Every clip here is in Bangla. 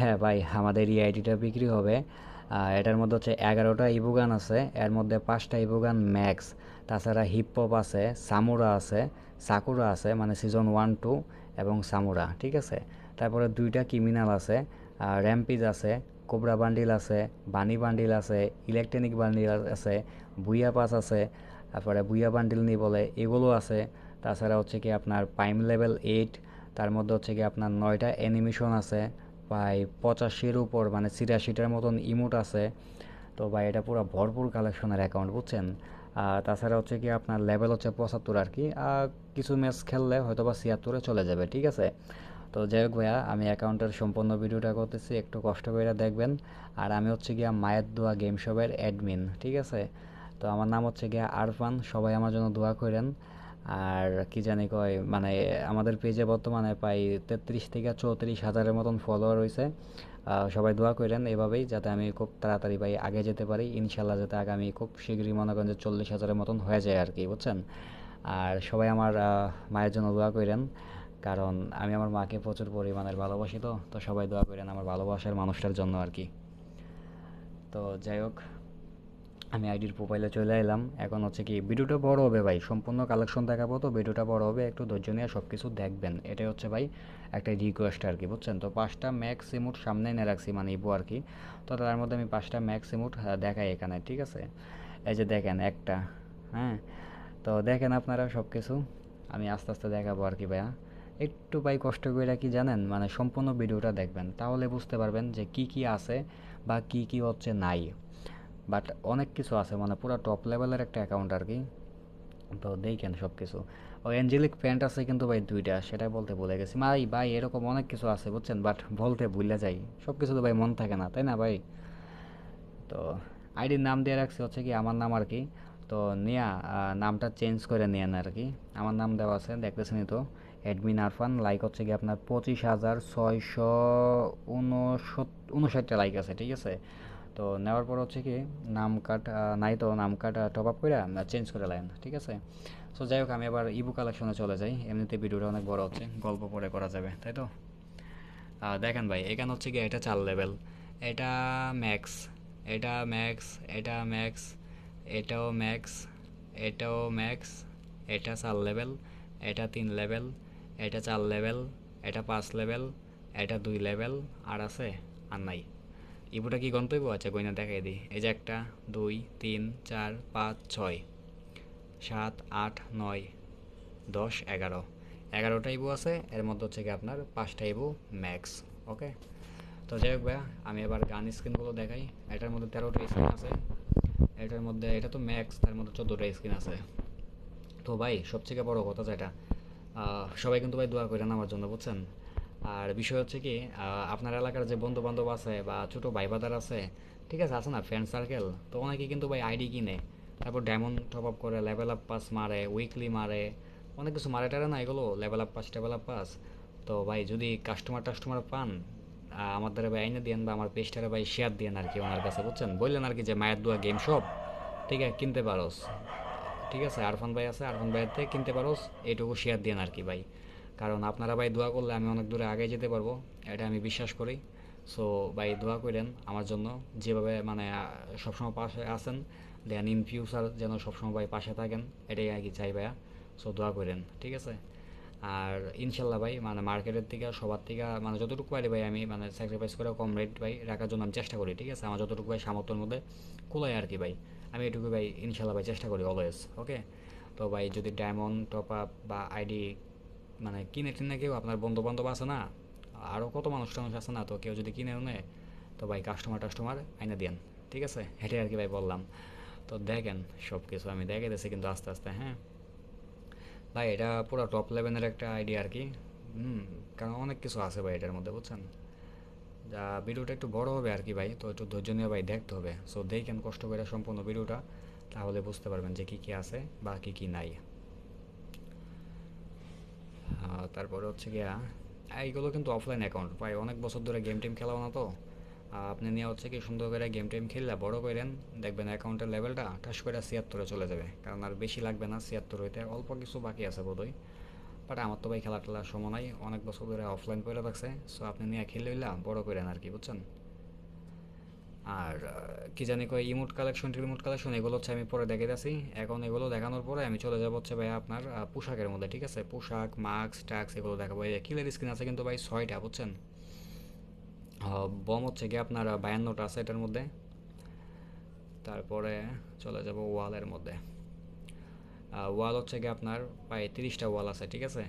হ্যাঁ ভাই, আমাদের এই আইডিটা বিক্রি হবে। এটার মধ্যে হচ্ছে 11টা ইভোগান আছে, এর মধ্যে 5টা ইভোগান ম্যাক্স, তাছাড়া হিপহপ আছে, সামুরা আছে, সাকুরা আছে মানে সিজন 1 2 এবং সামুরা, ঠিক আছে। তারপরে 2টা ক্রিমিনাল আছে, র্যাম্পিজ আছে, কোবরা বান্ডিল আছে, বানি বান্ডিল আছে, ইলেকট্রনিক বান্ডিল আছে, বুইয়া পাস আছে, তারপরে বুইয়া বান্ডিল নি বলে এগুলো আছে। তাছাড়া হচ্ছে কি আপনার প্রাইম লেভেল 8, তার মধ্যে হচ্ছে কি আপনার 9টা অ্যানিমেশন আছে, প্রায় 85-এর উপর মানে 83টার মতন ইমোট আছে। তো ভাই এটা পুরো ভরপুর কালেকশনের অ্যাকাউন্ট, বুঝছেন। তাছাড়া হচ্ছে কি আপনার লেভেল হচ্ছে 75 আর কি। কিছু ম্যাচ খেললে হয়তো বা 76-এ চলে যাবে, ঠিক আছে। তো যাই হোক ভাইয়া, আমি অ্যাকাউন্টের সম্পূর্ণ ভিডিওটা করতেছি, একটু কষ্ট করে দেখবেন। আর আমি হচ্ছে গিয়া মায়ের দোয়া গেম শপের অ্যাডমিন, ঠিক আছে। তো আমার নাম হচ্ছে গিয়া আরফান, সবাই আমার জন্য দোয়া করেন। আর কি জানি কয় মানে আমাদের পেজে বর্তমানে প্রায় 33 থেকে 34 হাজারের মতন ফলোয়ার রয়েছে। সবাই দোয়া করেন এভাবেই, যাতে আমি খুব তাড়াতাড়ি ভাই আগে যেতে পারি ইনশাল্লাহ, যাতে আগামী খুব শীঘ্রই মনে করেন যে 40 হাজারের মতন হয়ে যায় আর কি, বুঝছেন। আর সবাই আমার মায়ের জন্য দোয়া করেন, কারণ আমি আমার মাকে প্রচুর পরিমাণের ভালোবাসি। তো সবাই দোয়া করেন আমার ভালোবাসার মানুষটার জন্য আর কি। তো যাই হোক, আমি আইডির প্রোফাইলে চলে এলাম। এখন হচ্ছে কি ভিডিওটা বড় হবে ভাই, সম্পূর্ণ কালেকশন দেখাবো, তো ভিডিওটা বড় হবে, একটু ধৈর্য নিয়ে সব কিছু দেখবেন, এটাই হচ্ছে ভাই একটা রিকোয়েস্ট আর কি, বুঝছেন। তো 5টা ম্যাক্স ইমোট সামনে এনে রাখছি মানে ইবো আর কি। তো তার মধ্যে আমি 5টা ম্যাক্স ইমোট দেখাই এখানে, ঠিক আছে। এই যে দেখেন একটা, হ্যাঁ। তো দেখেন আপনারা সব কিছু, আমি আস্তে আস্তে দেখাবো আর কি ভাইয়া। একটু ভাই কষ্ট করে কি জানেন, মানে সম্পূর্ণ ভিডিওটা দেখবেন, তাহলে বুঝতে পারবেন যে কি কি আছে বা কি কি হচ্ছে নাই। বাট অনেক কিছু আছে, মানে পুরো টপ লেভেলের একটা অ্যাকাউন্ট আর কি। তো দেখেন সব কিছু। ও অ্যাঞ্জেলিক প্যান্ট আছে কিন্তু ভাই 2টা, সেটাই বলতে ভুলে গেছি ভাই। ভাই এরকম অনেক কিছু আছে বুঝছেন, বাট বলতে ভুলে যাই। সব কিছু তো ভাই মন থাকে না, তাই না ভাই। তো আইডির নাম দিয়ে রাখছি হচ্ছে কি আমার নাম আর কি। তো নিয়া নামটা চেঞ্জ করে নিয়েন আর কি। আমার নাম দেওয়া আছে দেখতেছেনই তো, অ্যাডমিন আরফান। লাইক হচ্ছে কি আপনার 25,659টা লাইক আছে, ঠিক আছে। তো নেওয়ার পর হচ্ছে কি নাম কার্ড নাই, তো নাম কার্ড টপ আপ করে চেঞ্জ করে লাইন, ঠিক আছে। সো যাই হোক, আমি আবার ইবু কালেকশনে চলে যাই, এমনিতে ভিডিওটা অনেক বড় হচ্ছে, গল্প পরে করা যাবে, তাই তো। দেখেন ভাই, এখানে হচ্ছে কি এটা 4 লেভেল, এটা ম্যাক্স, এটা ম্যাক্স, এটা ম্যাক্স, এটাও ম্যাক্স, এটাও ম্যাক্স, এটা 4 লেভেল, এটা 3 লেভেল, এটা 4 লেভেল, এটা 5 লেভেল, এটা 2 লেভেল। আর আছে? আর নাই। ইবুটা কি গন্তব্য, আচ্ছা গইনা দেখাই দিই। এই যে 1 2 3 4 5 6 7 8 9 10 11, 11টা ইবু আছে, এর মধ্যে হচ্ছে কি আপনার 5টা ইবু ম্যাক্স। ওকে। তো যাই হোক ভাইয়া, আমি এবার গান স্ক্রিনগুলো দেখাই। এটার মধ্যে 13টা স্ক্রিন আছে, এটার মধ্যে এটা তো ম্যাক্স, তার মধ্যে 14টা স্ক্রিন আছে। তো ভাই সবথেকে বড় কথা যেটা, সবাই কিন্তু ভাই দোয়া করেন আমার জন্য, বুঝছেন। আর বিষয় হচ্ছে কি, আপনার এলাকার যে বন্ধু বান্ধব আছে বা ছোট ভাই বাদার আছে, ঠিক আছে, আছে না ফ্রেন্ড সার্কেল, তো অনেকে কিন্তু ভাই আইডি কিনে, তারপর ডায়মন্ড টপ আপ করে, লেভেল আপ পাস মারে, উইকলি মারে, অনেক কিছু মারে টারে না এগুলো, level up pass travel up pass. তো ভাই যদি কাস্টমার টাস্টমার পান, আমার দ্বারা ভাই আইনে দিয়েন বা আমার পেজটারে ভাই শেয়ার দিয়েন আর কি ওনার কাছে, বুঝছেন। বললেন আর কি যে মায়ের দোয়া গেম শপ, ঠিক আছে, কিনতে পারোস, ঠিক আছে, আরফান ভাই আছে, আরফান ভাইয়ের থেকে কিনতে পারোস, এইটুকু শেয়ার দিন আর কি ভাই। কারণ আপনারা ভাই দোয়া করলে আমি অনেক দূরে আগে যেতে পারবো, এটা আমি বিশ্বাস করি। সো ভাই দোয়া করেন আমার জন্য, যেভাবে মানে সবসময় পাশে আছেন, দেন ইন ফিউচার যেন সবসময় ভাই পাশে থাকেন, এটাই আর কি চাই ভাইয়া। সো দোয়া করেন, ঠিক আছে। আর ইনশাল্লাহ ভাই মানে মার্কেটের থেকে সবার থেকে মানে যতটুকু পারি ভাই আমি মানে স্যাক্রিফাইস করে কম রেট ভাই রাখার জন্য আমি চেষ্টা করি, ঠিক আছে। আমার যতটুকু ভাই সামর্থ্যের মধ্যে কুলায় আর কি ভাই, আমি এটুকু ভাই ইনশাল্লাহ ভাই চেষ্টা করি অলওয়েজ। ওকে। তো ভাই যদি ডায়মন্ড টপ আপ বা আইডি মানে কিনে টিনে কেউ, আপনার বন্ধু বান্ধব আছে না, আরও কত মানুষ টানুষ আছে না, তো কেউ যদি কিনেও নেয়, তো ভাই কাস্টমার টাস্টমার আইনে দেন, ঠিক আছে, হেঁটে আর কি ভাই বললাম। তো দেখেন সব কিছু আমি দেখে দিয়েছি কিন্তু আস্তে আস্তে, হ্যাঁ ভাই। এটা পুরো টপ লেভেলের একটা আইডিয়া আর কি। কারণ অনেক কিছু আছে ভাই এটার মধ্যে, বুঝছেন। যা ভিডিওটা একটু বড় হবে আর কি ভাই, তো একটু ধৈর্য নিয়ে ভাই দেখতে হবে। সো দেখেন কষ্ট করে সম্পূর্ণ ভিডিওটা, তাহলে বুঝতে পারবেন যে কী কী আছে বা কী কী নাই। তারপরে হচ্ছে গিয়া এইগুলো কিন্তু অফলাইন অ্যাকাউন্ট, প্রায় অনেক বছর ধরে গেম টেম খেলাও না তো। আপনি নিয়ে হচ্ছে কি সুন্দর করে গেম টেম খেললে বড় করেন, দেখবেন অ্যাকাউন্টের লেভেলটা ঠাস করে 76-এ চলে যাবে, কারণ আর বেশি লাগবে না 76 হইতে, অল্প কিছু বাকি আছে বোধহয়। বাট আমার তো ভাই খেলা টেলার সময় নাই, অনেক বছর ধরে অফলাইন করে রাখছে। সো আপনি নিয়ে খেলে হইলাম বড় করেন আর কি, বুঝছেন। আর কি জানি কয় ইমোট কালেকশন রিমোট কালেকশন, এগুলো হচ্ছে আমি পরে দেখে দিয়েছি। এখন এগুলো দেখানোর পরে আমি চলে যাবো হচ্ছে ভাই আপনার পোশাকের মধ্যে, ঠিক আছে। পোশাক, মাস্ক টাক্স এগুলো দেখাবো। এই কিলের স্ক্রিন আছে কিন্তু ভাই 6টা, বুঝছেন। বম হচ্ছে কি আপনার 52টা আছে এটার মধ্যে। তারপরে চলে যাব ওয়ালের মধ্যে। ওয়াল হচ্ছে কি আপনার প্রায় 30টা ওয়াল আছে, ঠিক আছে।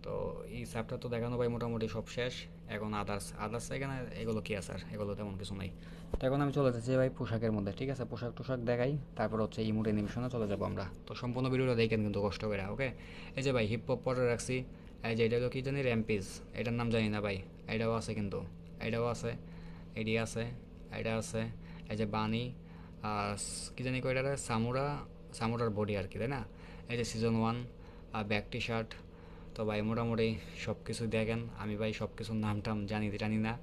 তো এই চ্যাপ্টার তো দেখানো ভাই মোটামুটি সব শেষ। এখন আদার্স আদার্স এখানে এগুলো কি আছে, আর এগুলো তেমন কিছু নাই। তো এখন আমি চলে যাচ্ছি ভাই পোশাকের মধ্যে, ঠিক আছে। পোশাক টোশাক দেখাই, তারপর হচ্ছে ইমোট অ্যানিমেশনে চলে যাবো আমরা। তো সম্পূর্ণ ভিডিওটা দেখেন কিন্তু কষ্ট করে, ওকে। এই যে ভাই হিপ হপ পরে রাখছি। এই যে এটা হলো কি জানি র্যাম্পিজ, এটার নাম জানি না ভাই। এটাও আছে কিন্তু, এটাও আছে, এডি আছে, এটা আছে। এই যে বানি, কি জানি কয় এটা, সামুরা, সামুরার বডি আর কি, তাই না। এই যে সিজন 1 ব্যাক টি শার্ট। তো ভাই মোটামুটি সব কিছু দেখেন। আমি ভাই সব কিছুর নাম টাম জানি না।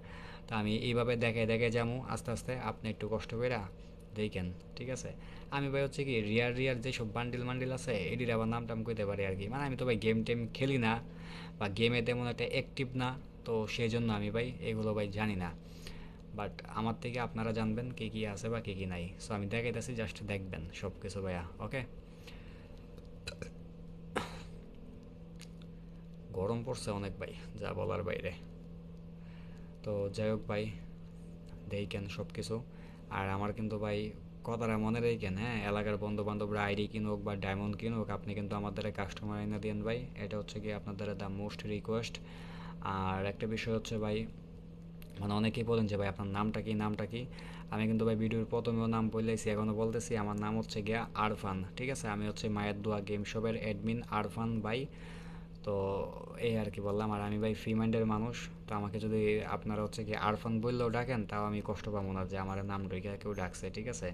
তো আমি এইভাবে দেখে দেখে যাবো আস্তে আস্তে, আপনি একটু কষ্ট করে দেখেন, ঠিক আছে। আমি ভাই হচ্ছে কি রিয়ার রিয়ার যেসব বান্ডিল মান্ডিল আছে এটির আবার নাম টাম কইতে পারি আর কি। মানে আমি তো ভাই গেম টেম খেলি না, বা গেমে তেমন একটা অ্যাক্টিভ না। তো সেই জন্য আমি ভাই এগুলো ভাই জানি না। বাট আমার থেকে আপনারা জানবেন কী কী আছে বা কী কী নাই। সো আমি দেখাইতেছি, জাস্ট দেখবেন সব কিছু ভাইয়া, ওকে। গরম পড়ছে অনেক ভাই, যা বলার বাইরে। তো যাই হোক ভাই, দেখেন সব কিছু। আর আমার কিন্তু ভাই কথাটা মনে রেখেন, হ্যাঁ। এলাকার বন্ধু বান্ধবরা আইডি কিনুক বা ডায়মন্ড কিনুক, আপনি কিন্তু আমাদের কাস্টমার এনে দিন ভাই। এটা হচ্ছে কি আপনাদের দ্য মোস্ট রিকোয়েস্ট। আর একটা বিষয় হচ্ছে ভাই, মানে অনেকেই বলেন যে ভাই আপনার নামটা কি, নামটা কি। আমি কিন্তু ভাই ভিডিওর প্রথমেও নাম বললেছি, এখনও বলতেছি, আমার নাম হচ্ছে গিয়া আরফান, ঠিক আছে। আমি হচ্ছে মায়ের দোয়া গেম শপের অ্যাডমিন আরফান ভাই। তো এই আর কি বললাম। আর আমি ভাই ফ্রি মাইন্ডের মানুষ। তো আমাকে যদি আপনারা হচ্ছে কি আরফান বললেও ডাকেন, তাও আমি কষ্ট পাবো না যে আমার নাম ঢুকে কেউ ডাকছে, ঠিক আছে।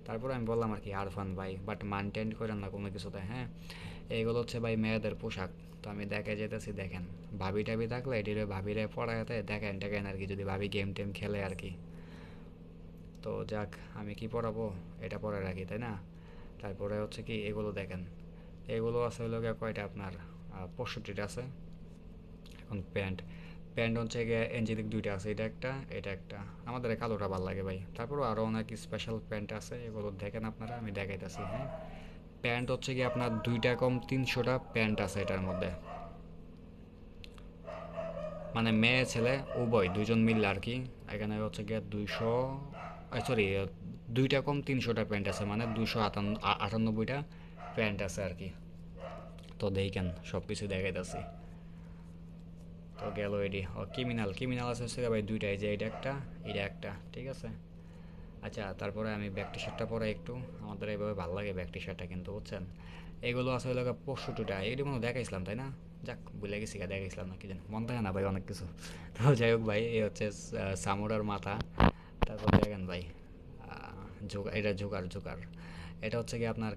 তারপরে আমি বললাম আর কি আরফান ভাই, বাট মানটেন করেন না কোনো কিছুতে, হ্যাঁ। এইগুলো হচ্ছে ভাই মেয়েদের পোশাক। তো আমি দেখে যেতেছি, দেখেন। ভাবি টাবি থাকলে এটিরে ভাবিরে পড়াতে দেখেন দেখেন আর কি, যদি ভাবি গেম টেম খেলে আর কি। তো যাক, আমি কি পড়াবো, এটা পরে রাখি, তাই না। তারপরে হচ্ছে কি এগুলো দেখেন। এগুলো আছে হলো গিয়ে কয়টা আপনার, 65টা আছে। এখন প্যান্ট, প্যান্ট হচ্ছে গিয়ে এনজিলিক 2টা আছে, এটা একটা, এটা একটা। আমাদের এই কালোটা ভালো লাগে ভাই। তারপরও আরও অনেক স্পেশাল প্যান্ট আছে, এগুলো দেখেন আপনারা, আমি দেখাইতেছি, হ্যাঁ। প্যান্ট হচ্ছে গিয়ে আপনার 2টা কম 300টা প্যান্ট আছে এটার মধ্যে। মানে মেয়ে ছেলে উভয়, দুইজন মিললে আর কি। এখানে হচ্ছে গিয়ে 200, সরি, 2টা কম 300টা প্যান্ট আছে, মানে 298টা প্যান্ট আছে আর কি। তো দেখেন সব কিছু দেখাইতেছি। তো গেল এডি। ও ক্রিমিনাল, ক্রিমিনাল আছে হচ্ছে ভাই 2টাই, যে এটা একটা, এটা একটা, ঠিক আছে। আচ্ছা, তারপরে আমি ব্যাক টি শার্টটা পরে একটু, আমাদের এইভাবে ভালো লাগে ব্যাক টি শার্টটা কিন্তু, বুঝছেন। এগুলো আছে হলো 65টা, এটি মনে দেখাইছিলাম তাই না। যাক, ভুলে গেছি, দেখাইছিলাম না কি জানি, মন থাকে না ভাই অনেক কিছু। তো যাই হোক ভাই, এই হচ্ছে সামুরার মাথা। তারপর দেখেন ভাই, এটা জোকার জোকার। এটা হচ্ছে কি আপনার